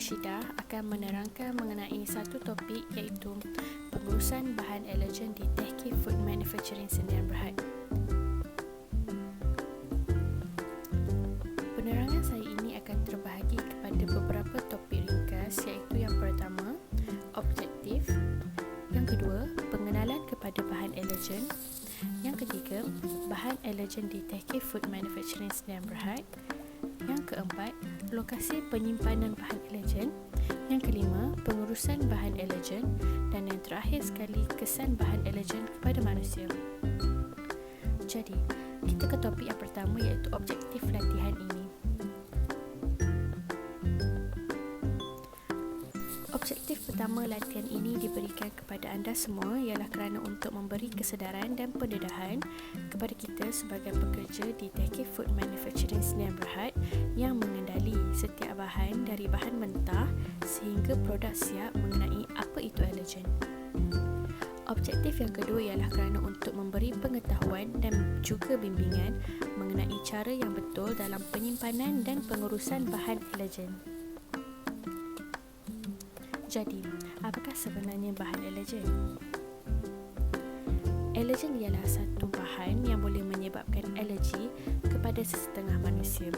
Rashidah akan menerangkan mengenai satu topik iaitu pengurusan bahan allergen di Tehki Food Manufacturing Sdn Bhd. Penerangan saya ini akan terbahagi kepada beberapa topik ringkas iaitu yang pertama, objektif, yang kedua, pengenalan kepada bahan allergen, yang ketiga, bahan allergen di Tehki Food Manufacturing Sdn Bhd, yang keempat, lokasi penyimpanan bahan allergen, yang kelima, pengurusan bahan allergen, dan yang terakhir sekali, kesan bahan allergen kepada manusia. Jadi, kita ke topik yang pertama iaitu objektif latihan ini. Objektif pertama latihan ini diberikan kepada anda semua ialah kerana untuk memberi kesedaran dan pendedahan kepada kita sebagai pekerja di Tehki Food Manufacturing Sdn Bhd yang mengendali setiap bahan dari bahan mentah sehingga produk siap mengenai apa itu allergen. Objektif yang kedua ialah kerana untuk memberi pengetahuan dan juga bimbingan mengenai cara yang betul dalam penyimpanan dan pengurusan bahan allergen. Jadi, apakah sebenarnya bahan allergen? Allergen ialah satu bahan yang boleh menyebabkan alergi kepada sesetengah manusia.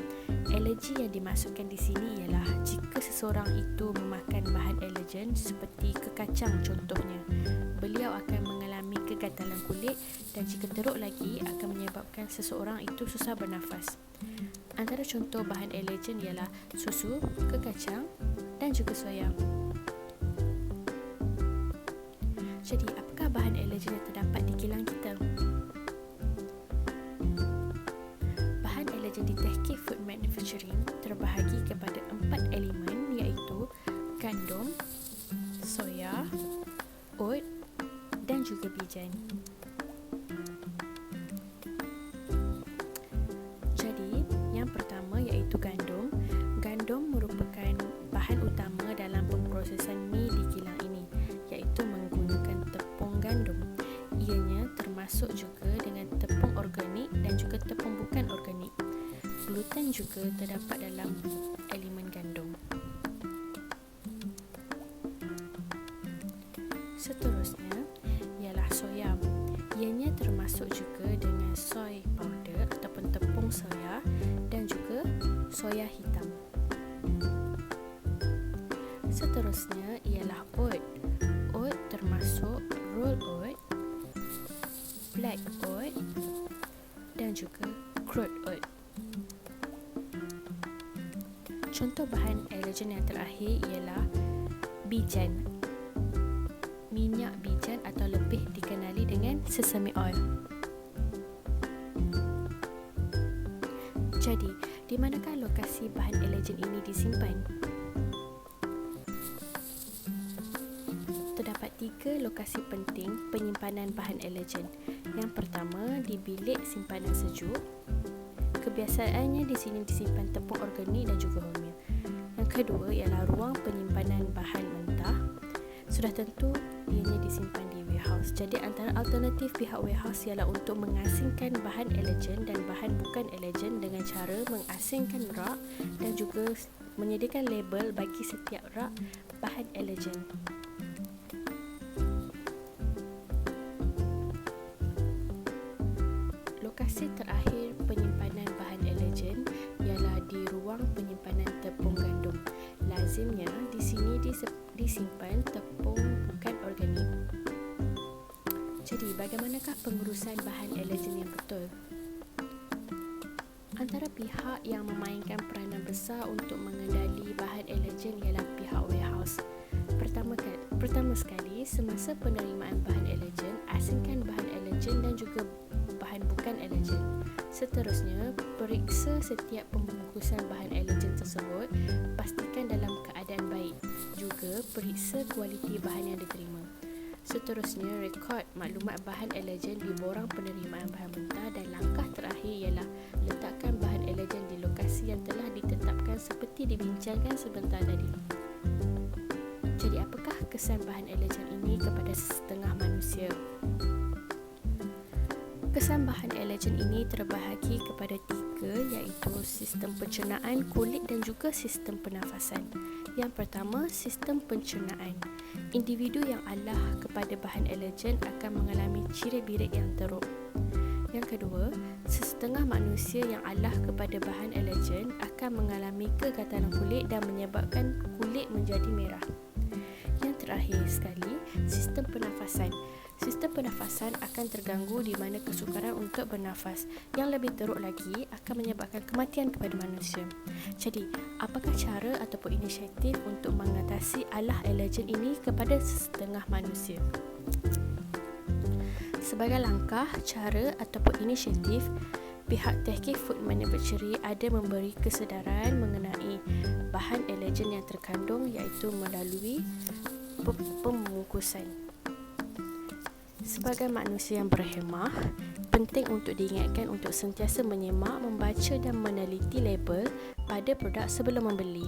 Alergi yang dimaksudkan di sini ialah jika seseorang itu memakan bahan allergen seperti kekacang contohnya, beliau akan mengalami kegatalan kulit dan jika teruk lagi akan menyebabkan seseorang itu susah bernafas. Antara contoh bahan allergen ialah susu, kekacang dan juga soya. Jadi, apakah bahan allergen yang terdapat di kilang kita? Bahan allergen di Tehki Food Manufacturing terbahagi kepada 4 elemen iaitu gandum, soya, oat dan juga bijan. Jadi, yang pertama iaitu gandum. Gandum merupakan bahan utama dalam pemprosesan mi di kilang ini iaitu menggunakan tepung gandum. Ianya termasuk juga dengan tepung organik dan juga tepung bukan organik. Gluten juga terdapat dalam elemen gandum. Seterusnya ialah soya. Ianya termasuk juga dengan soy powder ataupun tepung soya dan juga soya hitam. Seterusnya ialah oat. Oat termasuk rolled oat, black oat dan juga crude oat. Contoh bahan allergen yang terakhir ialah bijan. Minyak bijan atau lebih dikenali dengan sesame oil. Jadi, di manakah lokasi bahan allergen ini disimpan? Terdapat 3 lokasi penting penyimpanan bahan allergen. Yang pertama, di bilik simpanan sejuk. Kebiasaannya di sini disimpan tepung organik dan juga wholemeal. Yang kedua ialah ruang penyimpanan bahan mentah. Sudah tentu ianya disimpan di warehouse. Jadi antara alternatif pihak warehouse ialah untuk mengasingkan bahan allergen dan bahan bukan allergen dengan cara mengasingkan rak dan juga menyediakan label bagi setiap rak bahan allergen. Lokasi terakhir penyimpanan bahan allergen ialah di ruang penyimpanan tepung gandum. Lazimnya di sini disimpan tepung bukan organik. Jadi, bagaimanakah pengurusan bahan allergen yang betul? Antara pihak yang memainkan peranan besar untuk mengendali bahan allergen ialah pihak warehouse. Pertama sekali, semasa penerimaan bahan allergen, asingkan bahan allergen dan juga bahan bukan allergen. Seterusnya, periksa setiap pembungkusan bahan allergen tersebut, pastikan dalam keadaan baik. Juga periksa kualiti bahan yang diterima. Seterusnya, rekod maklumat bahan allergen di borang penerimaan bahan mentah dan langkah terakhir ialah letakkan bahan allergen di lokasi yang telah ditetapkan seperti dibincangkan sebentar tadi. Jadi, apakah kesan bahan allergen ini kepada setengah manusia? Kesan bahan allergen ini terbahagi kepada 3 iaitu sistem pencernaan, kulit dan juga sistem pernafasan. Yang pertama, sistem pencernaan. Individu yang alah kepada bahan alergen akan mengalami ciri-birik yang teruk. Yang kedua, sesetengah manusia yang alah kepada bahan alergen akan mengalami kegatalan kulit dan menyebabkan kulit menjadi merah. Yang terakhir sekali, sistem pernafasan. Sistem pernafasan akan terganggu di mana kesukaran untuk bernafas. Yang lebih teruk lagi akan menyebabkan kematian kepada manusia. Jadi, apakah cara ataupun inisiatif untuk mengatasi alah alergen ini kepada setengah manusia? Sebagai langkah, cara ataupun inisiatif, pihak Tahqiq Food Manufacturing ada memberi kesedaran mengenai bahan alergen yang terkandung iaitu melalui pembungkusan. Sebagai manusia yang berhemah, penting untuk diingatkan untuk sentiasa menyemak, membaca dan meneliti label pada produk sebelum membeli.